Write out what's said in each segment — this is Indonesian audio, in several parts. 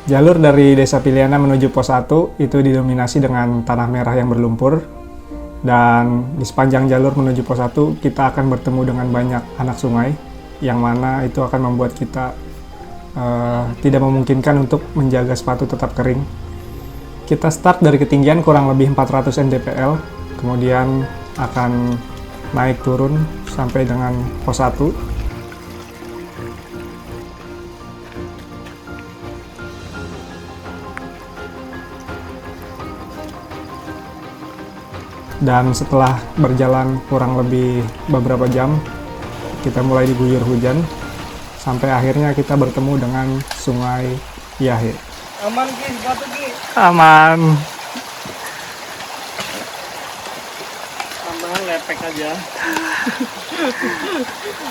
Jalur dari Desa Piliana menuju Pos 1 itu didominasi dengan tanah merah yang berlumpur. Dan di sepanjang jalur menuju Pos 1 kita akan bertemu dengan banyak anak sungai, yang mana itu akan membuat kita tidak memungkinkan untuk menjaga sepatu tetap kering. Kita start dari ketinggian kurang lebih 400 mdpl, kemudian akan naik turun sampai dengan Pos 1. Dan setelah berjalan kurang lebih beberapa jam, kita mulai diguyur hujan, sampai akhirnya kita bertemu dengan Sungai Yahe. Aman Ki, sepatu Ki. Aman. Tambahan lepek aja.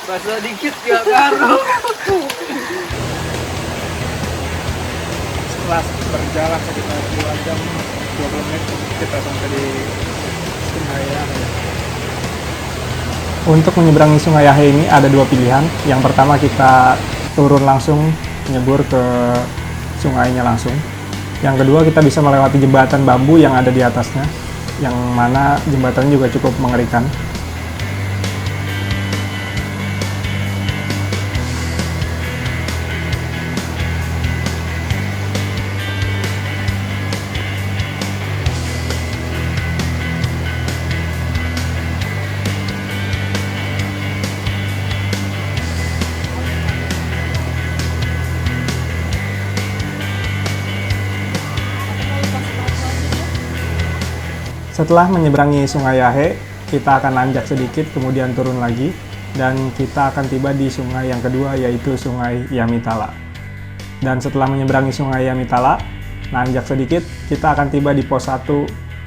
Basah dikit ya karo. Setelah berjalan sekitar 2 jam 20 menit, kita sampai di Sungai Yahe. Untuk menyeberangi Sungai Yahe ini ada dua pilihan. Yang pertama kita turun langsung, nyebur ke sungainya langsung. Yang kedua kita bisa melewati jembatan bambu yang ada di atasnya, yang mana jembatannya juga cukup mengerikan. Setelah menyeberangi Sungai Yahe, kita akan nanjak sedikit, kemudian turun lagi, dan kita akan tiba di sungai yang kedua, yaitu Sungai Yamitala. Dan setelah menyeberangi Sungai Yamitala, nanjak sedikit, kita akan tiba di Pos 1,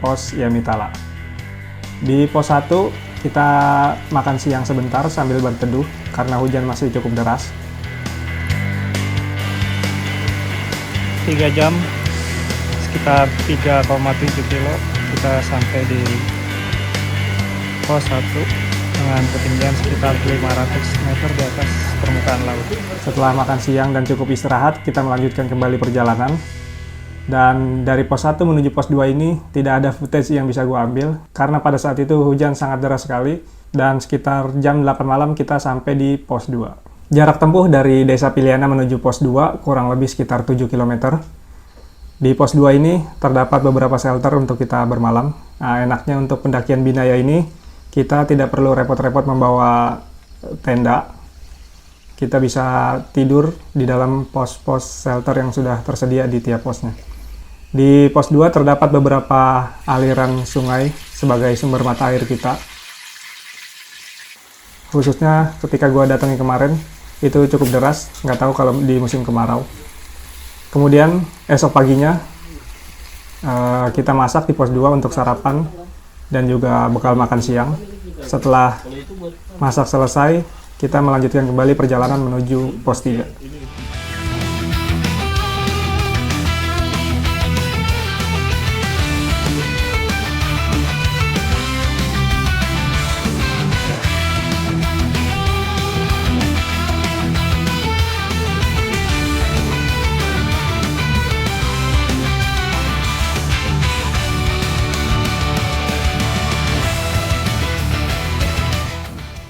Pos Yamitala. Di Pos 1, kita makan siang sebentar sambil berteduh, karena hujan masih cukup deras. 3 jam, sekitar 3,7 kilo. Kita sampai di Pos 1 dengan ketinggian sekitar 500 meter di atas permukaan laut. Setelah makan siang dan cukup istirahat, kita melanjutkan kembali perjalanan. Dan dari Pos 1 menuju Pos 2 ini tidak ada footage yang bisa gue ambil, karena pada saat itu hujan sangat deras sekali, dan sekitar jam 8 malam kita sampai di Pos 2. Jarak tempuh dari Desa Piliana menuju Pos 2 kurang lebih sekitar 7 km. Di Pos 2 ini terdapat beberapa shelter untuk kita bermalam. Nah, enaknya untuk pendakian Binaya ini, kita tidak perlu repot-repot membawa tenda. Kita bisa tidur di dalam pos-pos shelter yang sudah tersedia di tiap posnya. Di Pos 2 terdapat beberapa aliran sungai sebagai sumber mata air kita. Khususnya ketika gua datangi kemarin, itu cukup deras, nggak tahu kalau di musim kemarau. Kemudian esok paginya kita masak di Pos 2 untuk sarapan dan juga bekal makan siang. Setelah masak selesai, kita melanjutkan kembali perjalanan menuju Pos 3.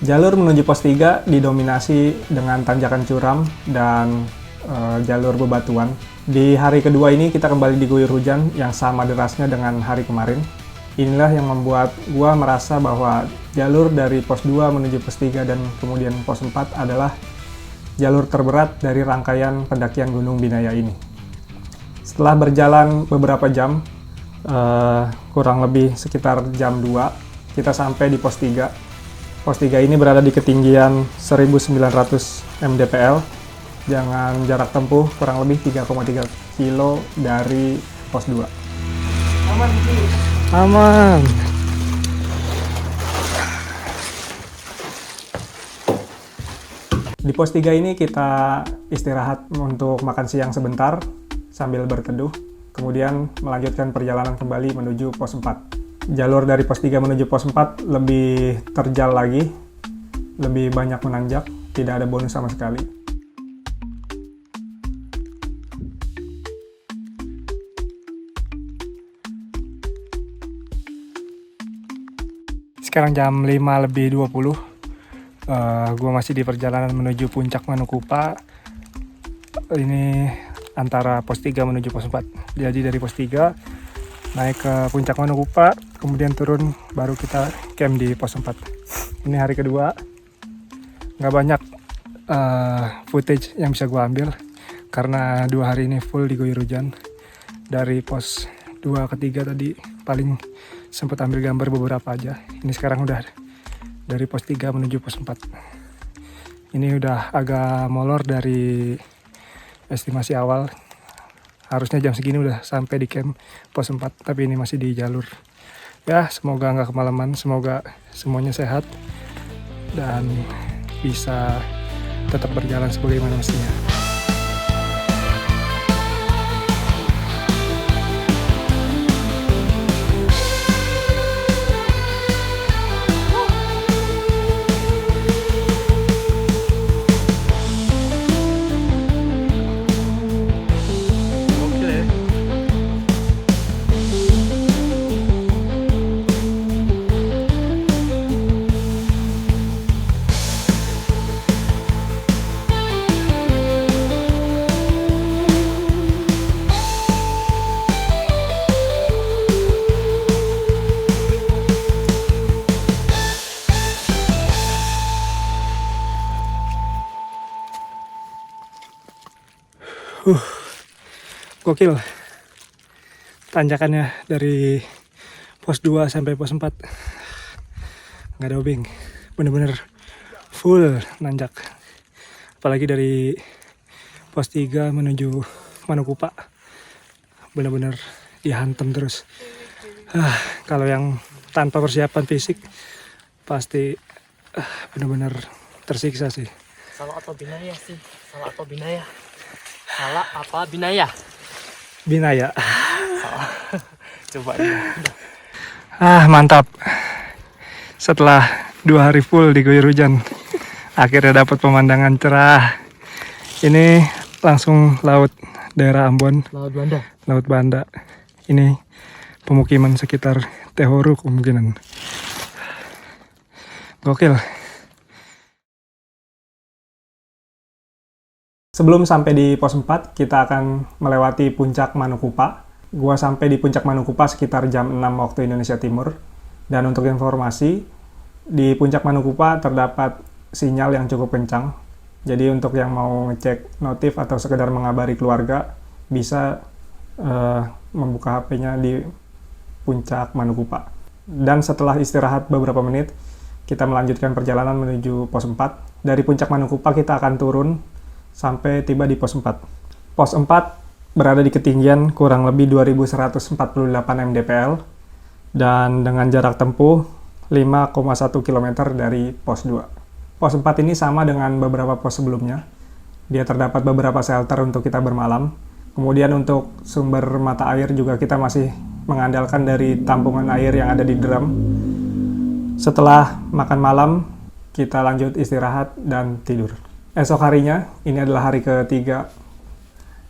Jalur menuju Pos 3 didominasi dengan tanjakan curam dan jalur bebatuan. Di hari kedua ini kita kembali diguyur hujan yang sama derasnya dengan hari kemarin. Inilah yang membuat gua merasa bahwa jalur dari Pos 2 menuju Pos 3 dan kemudian Pos 4 adalah jalur terberat dari rangkaian pendakian Gunung Binaya ini. Setelah berjalan beberapa jam, kurang lebih sekitar jam 2, kita sampai di Pos 3. Pos 3 ini berada di ketinggian 1900 mdpl dengan jarak tempuh kurang lebih 3,3 kilo dari Pos 2. Aman Ki. Aman. Di Pos 3 ini kita istirahat untuk makan siang sebentar sambil berteduh, kemudian melanjutkan perjalanan kembali menuju Pos 4. Jalur dari Pos 3 menuju Pos 4 lebih terjal lagi, lebih banyak menanjak, tidak ada bonus sama sekali. Sekarang jam 5:20. Gue masih di perjalanan menuju puncak Manukupa. Ini antara pos 3 menuju pos 4. Jadi dari pos 3 naik ke puncak Manukupa, kemudian turun, baru kita camp di pos 4. Ini hari kedua. Nggak banyak footage yang bisa gue ambil karena 2 hari ini full diguyur hujan. Dari pos 2 ke 3 tadi paling sempat ambil gambar beberapa aja. Ini sekarang udah dari pos 3 menuju pos 4. Ini udah agak molor dari estimasi awal. Harusnya jam segini udah sampai di camp pos 4, tapi ini masih di jalur. Ya, semoga nggak kemalaman, semoga semuanya sehat dan bisa tetap berjalan sebagaimana mestinya. Gokil tanjakannya dari pos 2 sampai pos 4. Nggak ada obeng, bener-bener full nanjak. Apalagi dari pos 3 menuju Manukupa, bener-bener dihantam terus. Kalau yang tanpa persiapan fisik pasti bener-bener tersiksa sih. Salah atau binaya sih? Salah atau binaya? Salah apa binaya? Binaya. Salah. Coba ini. Mantap. Setelah 2 hari full diguyur hujan, akhirnya dapat pemandangan cerah. Ini langsung laut daerah Ambon, Laut Banda. Laut Banda. Ini pemukiman sekitar Tehoru kemungkinan. Gokil. Sebelum sampai di pos 4, kita akan melewati puncak Manukupa. Gua sampai di puncak Manukupa sekitar jam 6 waktu Indonesia Timur. Dan untuk informasi, di puncak Manukupa terdapat sinyal yang cukup kencang. Jadi untuk yang mau ngecek notif atau sekedar mengabari keluarga, bisa membuka HP-nya di puncak Manukupa. Dan setelah istirahat beberapa menit, kita melanjutkan perjalanan menuju pos 4. Dari puncak Manukupa kita akan turun sampai tiba di pos 4. Pos 4 berada di ketinggian kurang lebih 2148 mdpl dan dengan jarak tempuh 5,1 km dari pos 2. Pos 4 ini sama dengan beberapa pos sebelumnya. Dia terdapat beberapa shelter untuk kita bermalam. Kemudian untuk sumber mata air juga kita masih mengandalkan dari tampungan air yang ada di drum. Setelah makan malam, kita lanjut istirahat dan tidur. Esok harinya, ini adalah hari ketiga,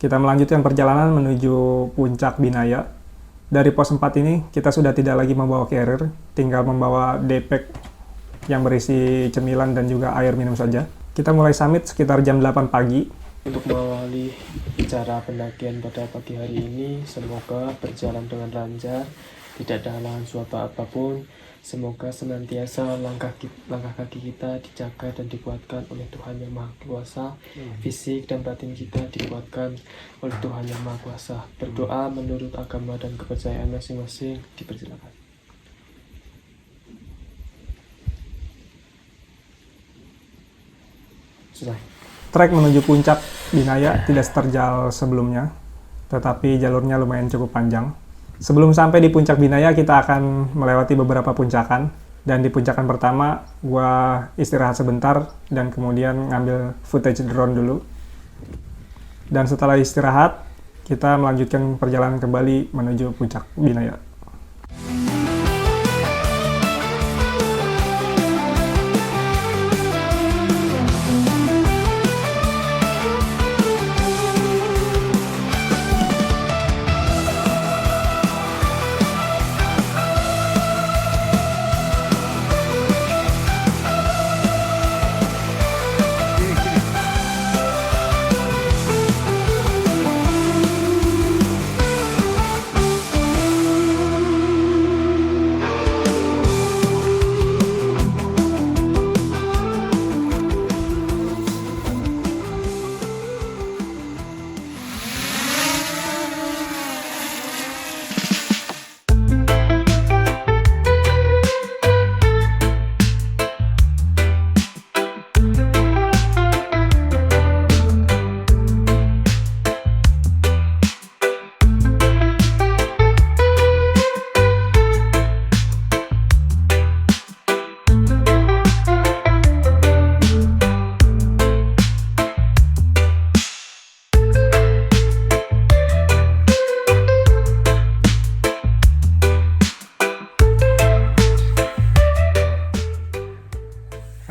kita melanjutkan perjalanan menuju puncak Binaya. Dari pos 4 ini, kita sudah tidak lagi membawa carrier, tinggal membawa daypack yang berisi cemilan dan juga air minum saja. Kita mulai summit sekitar jam 8 pagi. Untuk mengawali acara pendakian pada pagi hari ini, semoga berjalan dengan lancar, tidak ada halangan suatu apapun. Semoga senantiasa langkah kaki kita dijaga dan dikuatkan oleh Tuhan Yang Maha Kuasa. Fisik dan batin kita dikuatkan oleh Tuhan Yang Maha Kuasa. Berdoa menurut agama dan kepercayaan masing-masing, dipersilakan. Selesai. Trek menuju puncak Binaya tidak seterjal sebelumnya, tetapi jalurnya lumayan cukup panjang. Sebelum sampai di puncak Binaya, kita akan melewati beberapa puncakan. Dan di puncakan pertama, gua istirahat sebentar dan kemudian ngambil footage drone dulu. Dan setelah istirahat, kita melanjutkan perjalanan kembali menuju puncak Binaya.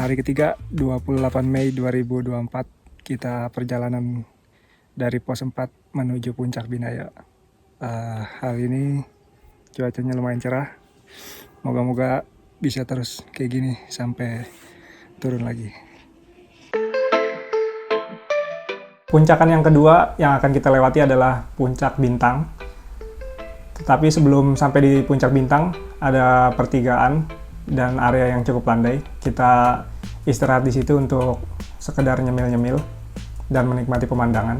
hari ketiga 28 Mei 2024 kita perjalanan dari pos 4 menuju Puncak Binaya. Hari ini cuacanya lumayan cerah. Moga-moga bisa terus kayak gini sampai turun lagi. Puncakan yang kedua yang akan kita lewati adalah Puncak Bintang. Tetapi sebelum sampai di Puncak Bintang, ada pertigaan dan area yang cukup landai. Kita istirahat di situ untuk sekedar nyemil-nyemil dan menikmati pemandangan.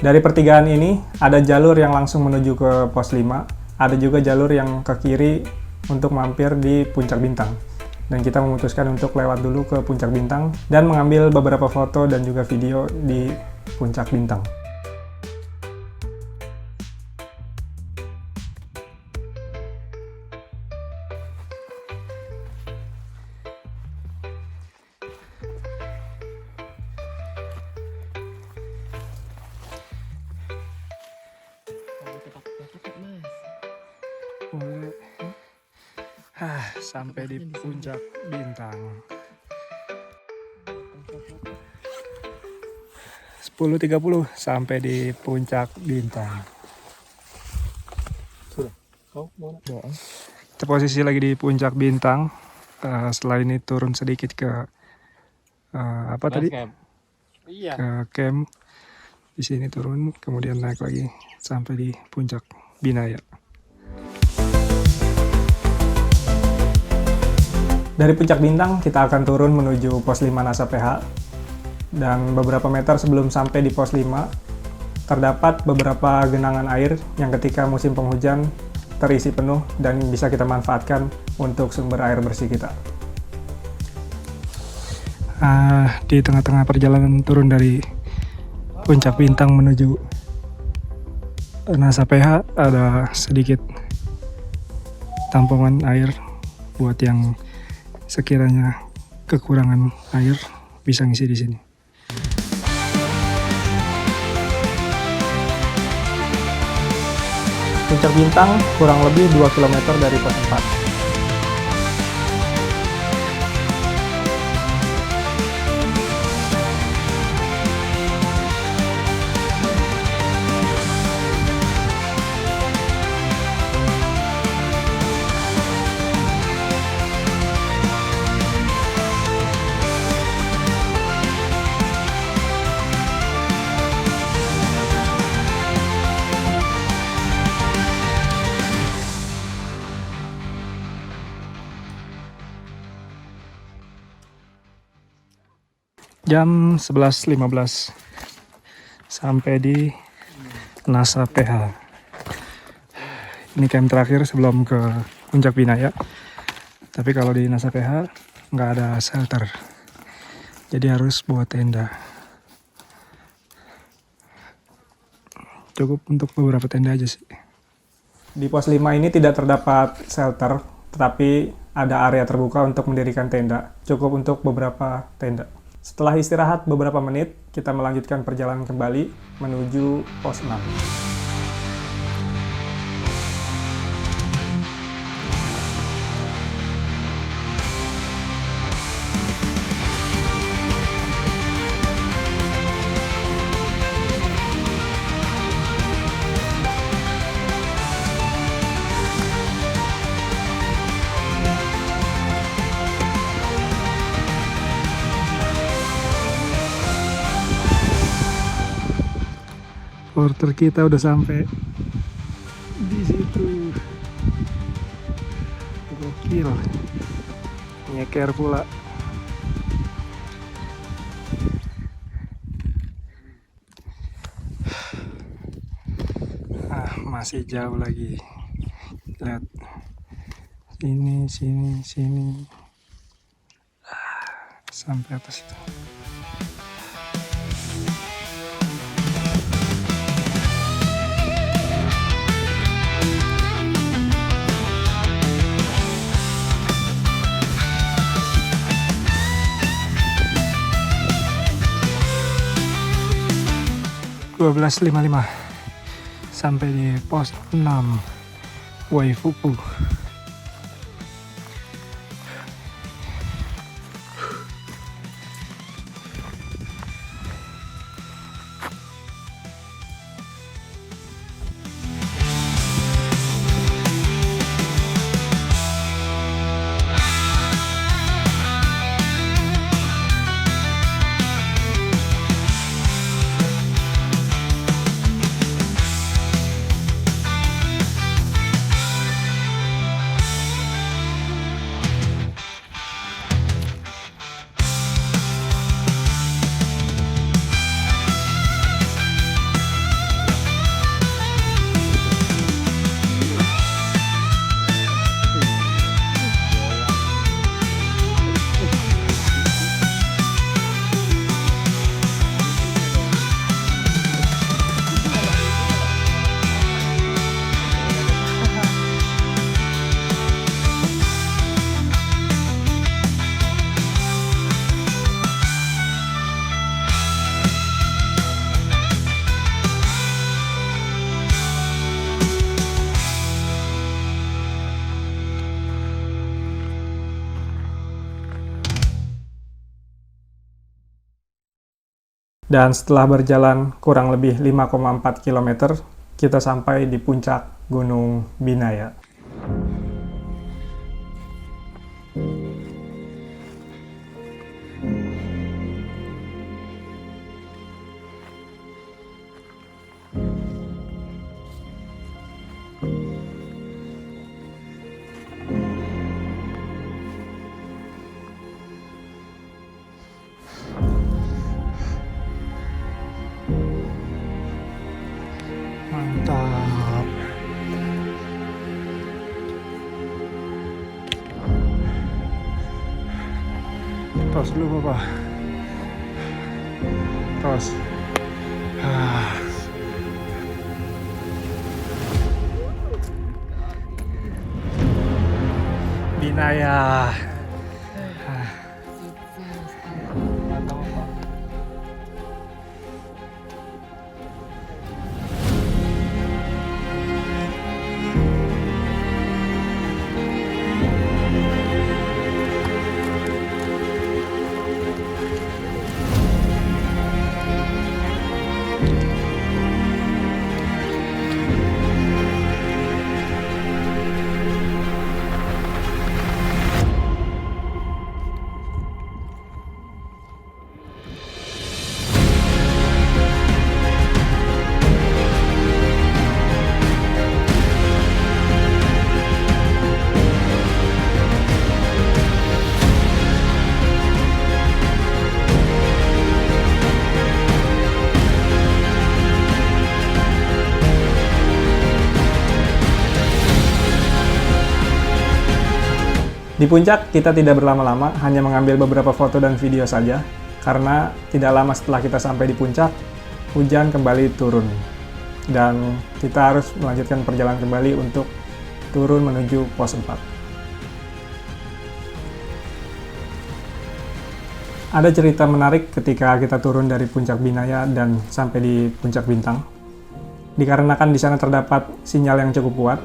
Dari pertigaan ini, ada jalur yang langsung menuju ke pos 5, ada juga jalur yang ke kiri untuk mampir di Puncak Bintang. Dan kita memutuskan untuk lewat dulu ke Puncak Bintang dan mengambil beberapa foto dan juga video di Puncak Bintang. Sampai di Puncak Bintang. 10.30 sampai di Puncak Bintang. Kita posisi lagi di Puncak Bintang. Setelah ini turun sedikit ke apa tadi? Iya. Ke camp. Di sini turun, kemudian naik lagi sampai di Puncak Binaya. Dari Puncak Bintang, kita akan turun menuju pos 5 NASA PH. Dan beberapa meter sebelum sampai di pos 5, terdapat beberapa genangan air yang ketika musim penghujan terisi penuh dan bisa kita manfaatkan untuk sumber air bersih kita. Di tengah-tengah perjalanan turun dari Puncak Bintang menuju NASA PH, ada sedikit tampungan air buat yang sekiranya kekurangan air bisa ngisi di sini. Puncak Bintang kurang lebih 2 km dari pos 4. Jam 11.15 sampai di NASA PH. Ini camp terakhir sebelum ke Puncak Binaya. Tapi kalau di NASA PH nggak ada shelter, jadi harus buat tenda. Cukup untuk beberapa tenda aja sih. Di pos 5 ini tidak terdapat shelter, tetapi ada area terbuka untuk mendirikan tenda. Cukup untuk beberapa tenda. Setelah istirahat beberapa menit, kita melanjutkan perjalanan kembali menuju pos 6. Porter kita udah sampai di situ. Gokil. Nyeker pula. Masih jauh lagi. Lihat. Sini. Sampai atas itu. (12.55) sampai di pos 6 Waifuku. Dan setelah berjalan kurang lebih 5,4 km, kita sampai di puncak Gunung Binaya. Mantap. Tos dulu Bapak. Tos. Binaya. Di puncak, kita tidak berlama-lama, hanya mengambil beberapa foto dan video saja, karena tidak lama setelah kita sampai di puncak, hujan kembali turun. Dan kita harus melanjutkan perjalanan kembali untuk turun menuju pos 4. Ada cerita menarik ketika kita turun dari puncak Binaya dan sampai di puncak Bintang. Dikarenakan di sana terdapat sinyal yang cukup kuat,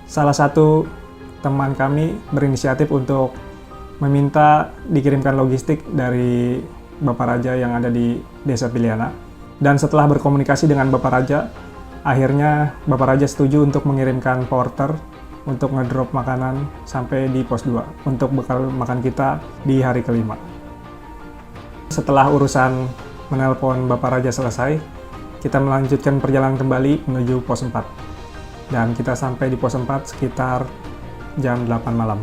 salah satu teman kami berinisiatif untuk meminta dikirimkan logistik dari Bapak Raja yang ada di Desa Piliana. Dan setelah berkomunikasi dengan Bapak Raja, akhirnya Bapak Raja setuju untuk mengirimkan porter untuk ngedrop makanan sampai di pos 2 untuk bekal makan kita di hari kelima. Setelah urusan menelpon Bapak Raja selesai, kita melanjutkan perjalanan kembali menuju pos 4. Dan kita sampai di pos 4 sekitar jam 8 malam.